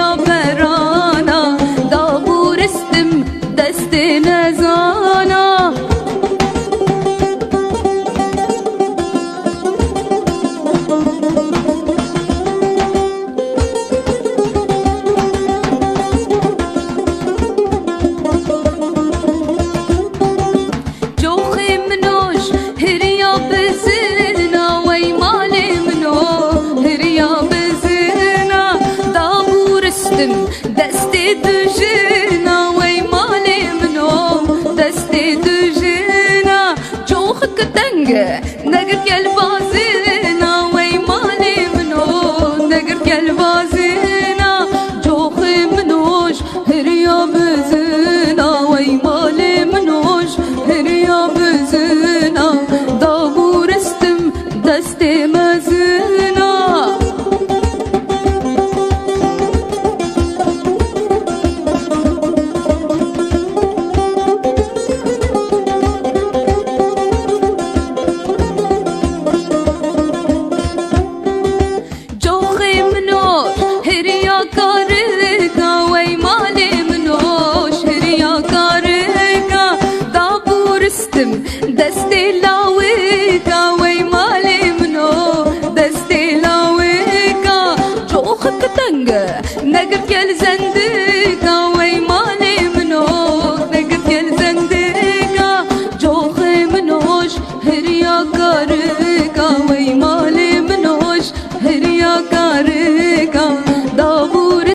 هریا برانا دابورستم دست نزانا دستی دجنا وی مالی منو دستی دجنا جوخ کتنگ نگر کل بازینا وی مالی منو نگر کل بازینا جوخ منوش هریا بزنا وی مالی منوش هریا بزنا دابورستم دستی مزنا دستی لاویکا وی مالی منو دستی لاویکا جوخ کتنگ نگر کل زندگا وی مالی منو نگر کل زندگا جوخ منوش هریا کار